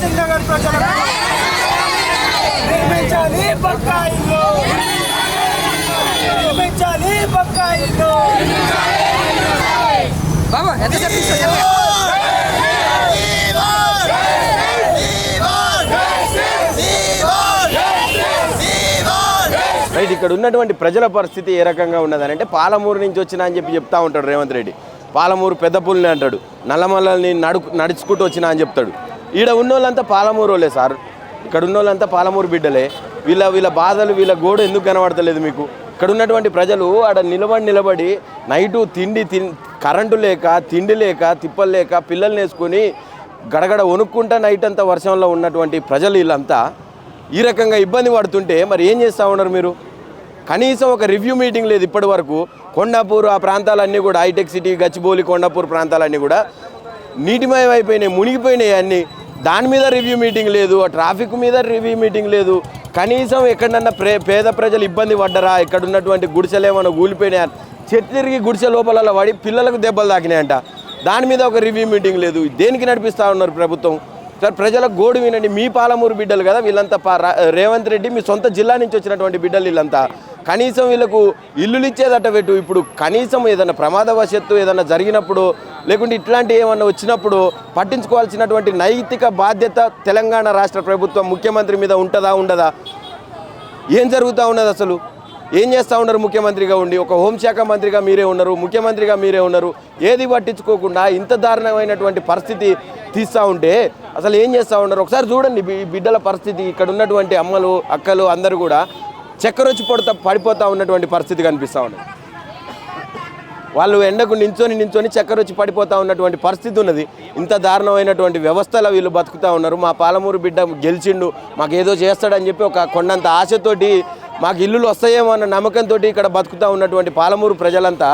దిల్సుఖ్ నగర్ ప్రజలకు నిర్మించాలి పక్కా ఇల్లు, నిర్మించాలి పక్కా ఇల్లు. బాబా ఎంత రైట్. ఇక్కడ ఉన్నటువంటి ప్రజల పరిస్థితి ఏ రకంగా ఉన్నదని అంటే, పాలమూరు నుంచి వచ్చినా అని చెప్తా ఉంటాడు రేవంత్ రెడ్డి. పాలమూరు పెద్దపుల్ని అంటాడు, నల్లమల్లని నడుచుకుంటూ వచ్చినా అని చెప్తాడు. ఈడ ఉన్నోళ్ళంతా పాలమూరు వాళ్ళే సార్, ఇక్కడ ఉన్నోళ్ళంతా పాలమూరు బిడ్డలే. వీళ్ళ బాధలు, వీళ్ళ గోడు ఎందుకు కనబడతలేదు మీకు? ఇక్కడ ఉన్నటువంటి ప్రజలు ఆడ నిలబడి నైటు కరెంటు లేక, తిండి లేక, తిప్పలు లేక, పిల్లల్ని వేసుకొని గడగడ వణుక్కుంటా నైట్ అంతా వర్షంలో ఉన్నటువంటి ప్రజలు వీళ్ళంతా ఈ రకంగా ఇబ్బంది పడుతుంటే మరి ఏం చేస్తూ ఉన్నారు మీరు? కనీసం ఒక రివ్యూ మీటింగ్ లేదు ఇప్పటి వరకు. కొండాపూర్ ఆ ప్రాంతాలన్నీ కూడా, హైటెక్ సిటీ, గచ్చిబౌలి, కొండాపూర్ ప్రాంతాలన్నీ కూడా నీటిమయం అయిపోయినాయి, మునిగిపోయినాయి అన్నీ. దాని మీద రివ్యూ మీటింగ్ లేదు, ట్రాఫిక్ మీద రివ్యూ మీటింగ్ లేదు. కనీసం ఎక్కడన్నా పేద ప్రజలు ఇబ్బంది పడ్డరా, ఇక్కడ ఉన్నటువంటి గుడిసెలు ఏమైనా కూలిపోయినాయా, చెట్టు తిరిగి గుడిసె లోపల పడి పిల్లలకు దెబ్బలు తాకినాయంట, దాని మీద ఒక రివ్యూ మీటింగ్ లేదు. దేనికి నడిపిస్తూ ఉన్నారు ప్రభుత్వం? సార్ ప్రజల గోడు వినండి. మీ పాలమూరు బిడ్డలు కదా వీళ్ళంతా, రేవంత్ రెడ్డి మీ సొంత జిల్లా నుంచి వచ్చినటువంటి బిడ్డలు వీళ్ళంతా. కనీసం వీళ్ళకు ఇల్లులు ఇచ్చేదట పెట్టు. ఇప్పుడు కనీసం ఏదైనా ప్రమాదవశత్తు ఏదైనా జరిగినప్పుడు, లేకుంటే ఇట్లాంటి ఏమన్నా వచ్చినప్పుడు పట్టించుకోవాల్సినటువంటి నైతిక బాధ్యత తెలంగాణ రాష్ట్ర ప్రభుత్వం ముఖ్యమంత్రి మీద ఉంటుందా ఉండదా? ఏం జరుగుతూ ఉన్నది అసలు? ఏం చేస్తూ ఉన్నారు ముఖ్యమంత్రిగా ఉండి? ఒక హోంశాఖ మంత్రిగా మీరే ఉన్నారు, ముఖ్యమంత్రిగా మీరే ఉన్నారు. ఏది పట్టించుకోకుండా ఇంత దారుణమైనటువంటి పరిస్థితి తీస్తూ ఉంటే అసలు ఏం చేస్తూ ఉన్నారు? ఒకసారి చూడండి బిడ్డల పరిస్థితి. ఇక్కడ ఉన్నటువంటి అమ్మలు, అక్కలు అందరూ కూడా చక్కెరొచ్చి పడిపోతూ ఉన్నటువంటి పరిస్థితి కనిపిస్తూ ఉన్నది. వాళ్ళు ఎండకు నించొని చక్కెరొచ్చి పడిపోతూ ఉన్నటువంటి పరిస్థితి ఉన్నది. ఇంత దారుణమైనటువంటి వ్యవస్థలో వీళ్ళు బతుకుతూ ఉన్నారు. మా పాలమూరు బిడ్డ గెలిచిండు, మాకు ఏదో చేస్తాడని చెప్పి ఒక కొండంత ఆశతోటి, మాకు ఇల్లులు వస్తాయేమో అన్న నమ్మకంతో ఇక్కడ బతుకుతూ ఉన్నటువంటి పాలమూరు ప్రజలంతా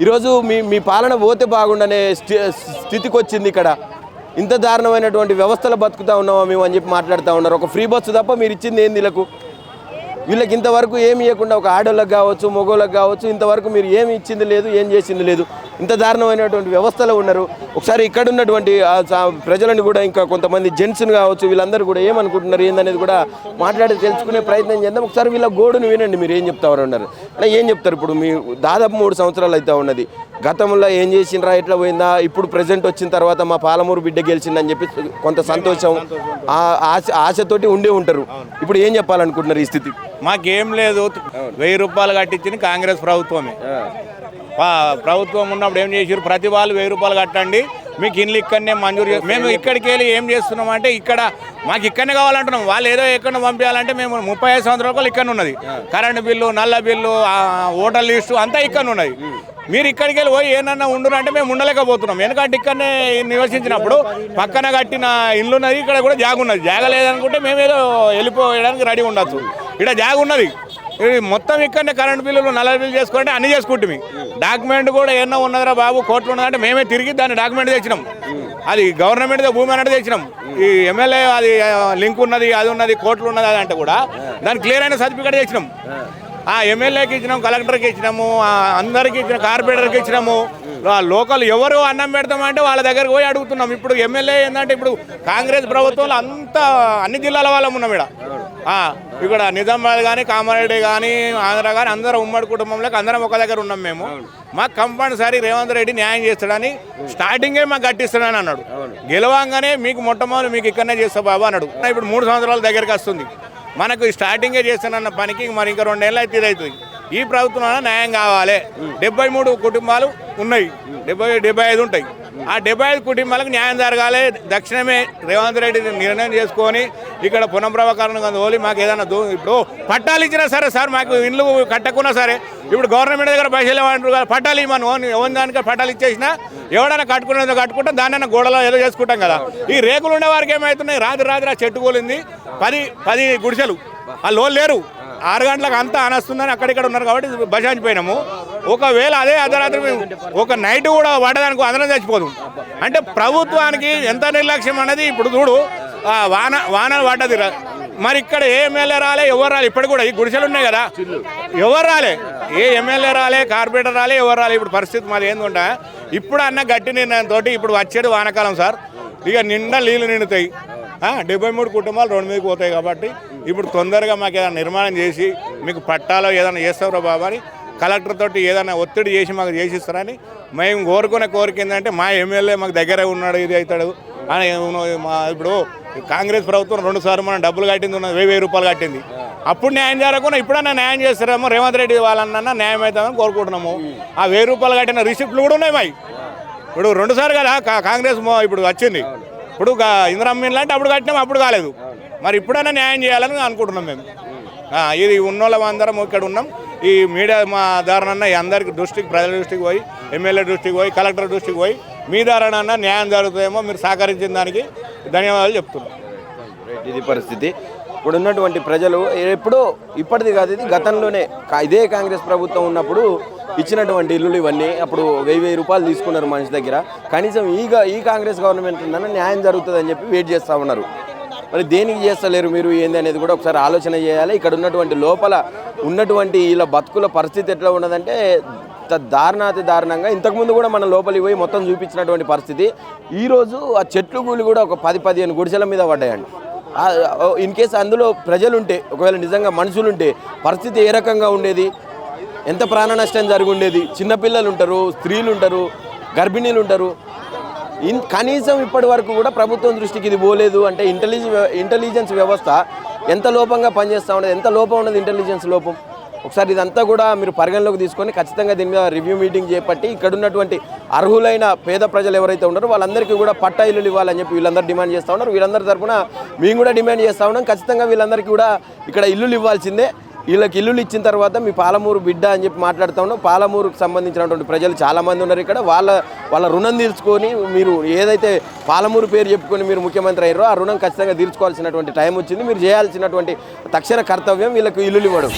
ఈరోజు మీ పాలన పోతే బాగుండనే స్థితికి వచ్చింది. ఇక్కడ ఇంత దారుణమైనటువంటి వ్యవస్థలో బతుకుతూ ఉన్నామా మేము అని చెప్పి మాట్లాడుతూ ఉన్నారు. ఒక ఫ్రీ బస్సు తప్ప మీరు ఇచ్చింది ఏంది వీళ్ళకి ఇంతవరకు ఏమి ఇవ్వకుండా, ఒక ఆడోళ్ళకి కావచ్చు, మగోళ్ళకి కావచ్చు, ఇంతవరకు మీరు ఏమి ఇచ్చింది లేదు, ఏం చేసింది లేదు. ఇంత దారుణమైనటువంటి వ్యవస్థలో ఉన్నారు. ఒకసారి ఇక్కడ ఉన్నటువంటి ప్రజలను కూడా, ఇంకా కొంతమంది జెంట్స్ని కావచ్చు, వీళ్ళందరూ కూడా ఏమనుకుంటున్నారు ఏందనేది కూడా మాట్లాడి తెలుసుకునే ప్రయత్నం చేద్దాం. ఒకసారి వీళ్ళ గోడును వినండి, మీరు ఏం చెప్తారు అన్నారు. అలా ఏం చెప్తారు? ఇప్పుడు మీ దాదాపు 3 సంవత్సరాలు అయితే ఉన్నది. గతంలో ఏం చేసిండ్రా, ఎట్లా పోయిందా, ఇప్పుడు ప్రెజెంట్ వచ్చిన తర్వాత మా పాలమూరు బిడ్డ గెలిచిందని చెప్పి కొంత సంతోషం, ఆశతోటి ఉండే ఉంటారు. ఇప్పుడు ఏం చెప్పాలనుకుంటున్నారు ఈ స్థితి? మాకేం లేదు, 1000 రూపాయలు కట్టించింది కాంగ్రెస్ ప్రభుత్వమే. ప్రభుత్వం ఉన్నప్పుడు ఏం చేసారు, ప్రతి వాళ్ళు 1000 రూపాయలు కట్టండి, మీకు ఇల్లు ఇక్కడనే మంజూరు చేసి, మేము ఇక్కడికి వెళ్ళి ఏం చేస్తున్నాం అంటే, ఇక్కడ మాకు ఇక్కడనే కావాలంటున్నాం. వాళ్ళు ఏదో ఎక్కడ పంపించాలంటే మేము 35 సంవత్సరాలు ఇక్కడ ఉన్నది, కరెంటు బిల్లు, నల్ల బిల్లు, ఓటర్ లిస్టు అంతా ఇక్కడ ఉన్నది. మీరు ఇక్కడికి వెళ్ళి పోయి ఏమన్నా ఉండురు అంటే మేము ఉండలేకపోతున్నాం. ఎందుకంటే ఇక్కడనే నివసించినప్పుడు పక్కన కట్టిన ఇల్లు ఉన్నది, ఇక్కడ కూడా జాగ ఉన్నది. జాగ లేదనుకుంటే మేమేదో వెళ్ళిపోయడానికి రెడీ ఉండొచ్చు. ఇక్కడ జాగ ఉన్నది, మొత్తం ఇక్కడనే కరెంట్ బిల్లులు, నల్ల బిల్లు చేసుకుంటే అన్ని చేసుకుంటాం. డాక్యుమెంట్ కూడా ఏమన్నా ఉన్నదిరా బాబు, కోర్టులు ఉన్నదంటే మేమే తిరిగి దాన్ని డాక్యుమెంట్ తెచ్చినాం. అది గవర్నమెంట్ భూమి అన్నట్టు తెచ్చినాం. ఈ ఎమ్మెల్యే అది లింక్ ఉన్నది, అది ఉన్నది, కోర్టులు ఉన్నది అది అంటే కూడా దాని క్లియర్ అయిన సర్టిఫికేట్ తెచ్చినాం. ఎమ్మెల్యేకి ఇచ్చినాము, కలెక్టర్కి ఇచ్చినాము, అందరికి ఇచ్చిన, కార్పొరేటర్కి ఇచ్చినాము. లోకల్ ఎవరు అన్నం పెడతామంటే వాళ్ళ దగ్గరకు పోయి అడుగుతున్నాం. ఇప్పుడు ఎమ్మెల్యే ఏంటంటే, ఇప్పుడు కాంగ్రెస్ ప్రభుత్వంలో అంతా అన్ని జిల్లాల వాళ్ళం ఉన్నాం. ఇక్కడ నిజామాబాద్ కానీ, కామారెడ్డి కానీ, ఆంధ్ర కానీ అందరం ఉమ్మడి కుటుంబంలోకి అందరం ఒక దగ్గర ఉన్నాం. మేము మాకు కంపల్సరీ రేవంత్ రెడ్డి న్యాయం చేస్తాడని స్టార్టింగే మాకు కట్టిస్తాడని అన్నాడు. గెలవంగానే మీకు మొట్టమొదటి మీకు ఇక్కడనే చేస్తా బాబు అన్నాడు. ఇప్పుడు 3 సంవత్సరాల దగ్గరికి వస్తుంది. మనకు స్టార్టింగే చేస్తానన్న పనికి మరి ఇంకా 2 ఏళ్ళు అయితే ఇదవుతుంది. ఈ ప్రభుత్వంలో న్యాయం కావాలి. 73 కుటుంబాలు ఉన్నాయి, 75 ఉంటాయి. ఆ 75 కుటుంబాలకు న్యాయం జరగాలి. దక్షిణమే రేవంత్ రెడ్డి నిర్ణయం చేసుకొని ఇక్కడ పునఃప్రవకరణ తోలి మాకు ఏదైనా ఇప్పుడు పట్టాలు ఇచ్చినా సరే సార్, మాకు ఇల్లు కట్టకున్నా సరే, ఇప్పుడు గవర్నమెంట్ దగ్గర పైసలు ఇవ్వమంటారు, పట్టాలు ఇవ్వను, ఎవరి దానికి పట్టాలు ఇచ్చేసినా ఎవడైనా కట్టుకునేదో కట్టుకుంటాం, దాన్ని గోడలో ఏదో చేసుకుంటాం కదా. ఈ రేకులు ఉండే వారికి ఏమవుతున్నాయి, రాత్రి చెట్టు కూలింది, 10 గుడిసెలు, వాళ్ళు లేరు. 6 గంటలకు అంతా అనొస్తుందని అక్కడిక్కడ ఉన్నారు కాబట్టి బచాయించిపోయినాము. ఒకవేళ అదే అర్ధరాత్రి ఒక నైట్ కూడా పడడానికి అందరం చచ్చిపోదు. అంటే ప్రభుత్వానికి ఎంత నిర్లక్ష్యం అనేది ఇప్పుడు చూడు. వాన పడ్డది, మరి ఇక్కడ ఏ ఎమ్మెల్యే రాలే, ఎవరు రాలే. ఇప్పుడు కూడా ఈ గుడిసెలు ఉన్నాయి కదా, ఎవరు రాలే, ఏ ఎమ్మెల్యే రాలే, కార్పొరేటర్ రాలే, ఎవరు రాలే. ఇప్పుడు పరిస్థితి మాది ఏంటంటే, ఇప్పుడు అన్న గట్టి నిర్ణయంతో ఇప్పుడు వచ్చేది వానకాలం సార్, ఇక నిండా నీళ్ళు నిండుతాయి. 73 కుటుంబాలు రోడ్డు మీదకి పోతాయి కాబట్టి ఇప్పుడు తొందరగా మాకు ఏదైనా నిర్మాణం చేసి మీకు పట్టాలో ఏదైనా చేస్తారో బాబా అని కలెక్టర్ తోటి ఏదైనా ఒత్తిడి చేసి మాకు చేసిస్తారని మేము కోరుకునే కోరిక ఏంటంటే మా ఎమ్మెల్యే మాకు దగ్గర ఉన్నాడు ఇది అవుతాడు అని ఇప్పుడు కాంగ్రెస్ ప్రభుత్వం 2 సార్లు మనం డబ్బులు కట్టింది ఉన్నది 1000 రూపాయలు కట్టింది అప్పుడు న్యాయం జరగకుండా ఇప్పుడన్నా న్యాయం చేస్తారేమో రేవంత్ రెడ్డి వాళ్ళన్నా న్యాయం అవుతామని కోరుకుంటున్నాము ఆ 1000 రూపాయలు కట్టిన రిసిప్ట్లు కూడా ఉన్నాయి మావి ఇప్పుడు 2 సార్లు కదా కాంగ్రెస్ ఇప్పుడు వచ్చింది ఇప్పుడు ఇందిరమ్మ ఇల్లు అంటే అప్పుడు కట్టినాము అప్పుడు కాలేదు మరి ఇప్పుడైనా న్యాయం చేయాలని అనుకుంటున్నాం మేము ఇది ఉన్నోళ్ళం అందరం ఇక్కడ ఉన్నాం ఈ మీడియా మా దారుణన్న అందరికి దృష్టికి ప్రజల దృష్టికి పోయి ఎమ్మెల్యే దృష్టికి పోయి కలెక్టర్ దృష్టికి పోయి మీ దారుణన్న న్యాయం జరుగుతుందేమో మీరు సహకరించిన దానికి ధన్యవాదాలు చెప్తున్నాం. ఇది పరిస్థితి ఇప్పుడు ఉన్నటువంటి ప్రజలు ఎప్పుడో ఇప్పటిది కాదు ఇది గతంలోనే ఇదే కాంగ్రెస్ ప్రభుత్వం ఉన్నప్పుడు ఇచ్చినటువంటి ఇల్లులు ఇవన్నీ అప్పుడు 1000 రూపాయలు తీసుకున్నారు మనిషి దగ్గర కనీసం ఈ కాంగ్రెస్ గవర్నమెంట్ ఉందన్న న్యాయం జరుగుతుందని చెప్పి వెయిట్ చేస్తూ ఉన్నారు. మరి దేనికి చేస్తలేరు మీరు ఏంది అనేది కూడా ఒకసారి ఆలోచన చేయాలి. ఇక్కడ ఉన్నటువంటి లోపల ఉన్నటువంటి ఇలా బతుకుల పరిస్థితి ఎట్లా ఉన్నదంటే దారుణాతి దారుణంగా ఇంతకుముందు కూడా మనం లోపలికి పోయి మొత్తం చూపించినటువంటి పరిస్థితి. ఈరోజు ఆ చెట్లు కూలి కూడా ఒక 10-15 గుడిసెల మీద పడ్డాయండి. ఇన్ కేసు అందులో ప్రజలుంటే ఒకవేళ నిజంగా మనుషులుంటే పరిస్థితి ఏ రకంగా ఉండేది, ఎంత ప్రాణ నష్టం జరిగి ఉండేది. చిన్నపిల్లలు ఉంటారు, స్త్రీలు ఉంటారు, గర్భిణీలు ఉంటారు. కనీసం ఇప్పటి వరకు కూడా ప్రభుత్వం దృష్టికి ఇది పోలేదు అంటే ఇంటెలిజెన్స్ వ్యవస్థ ఎంత లోపంగా పనిచేస్తూ ఉండదు, ఎంత లోపం ఉన్నది ఇంటెలిజెన్స్ లోపం. ఒకసారి ఇదంతా కూడా మీరు పరిగణలోకి తీసుకొని ఖచ్చితంగా దీని మీద రివ్యూ మీటింగ్ చేపట్టి ఇక్కడ ఉన్నటువంటి అర్హులైన పేద ప్రజలు ఎవరైతే ఉన్నారో వాళ్ళందరికీ కూడా పట్టా ఇల్లులు ఇవ్వాలని చెప్పి వీళ్ళందరూ డిమాండ్ చేస్తూ ఉన్నారు. వీళ్ళందరి తరఫున మేము కూడా డిమాండ్ చేస్తూ ఉన్నాం. ఖచ్చితంగా వీళ్ళందరికీ కూడా ఇక్కడ ఇల్లులు ఇవ్వాల్సిందే. వీళ్ళకి ఇల్లులు ఇచ్చిన తర్వాత మీ పాలమూరు బిడ్డ అని చెప్పి మాట్లాడుతూ ఉన్నాం. పాలమూరుకు సంబంధించినటువంటి ప్రజలు చాలామంది ఉన్నారు ఇక్కడ. వాళ్ళ రుణం తీర్చుకొని మీరు ఏదైతే పాలమూరు పేరు చెప్పుకొని మీరు ముఖ్యమంత్రి అయ్యారో ఆ రుణం ఖచ్చితంగా తీర్చుకోవాల్సినటువంటి టైం వచ్చింది. మీరు చేయాల్సినటువంటి తక్షణ కర్తవ్యం వీళ్ళకి ఇల్లులు ఇవ్వడం.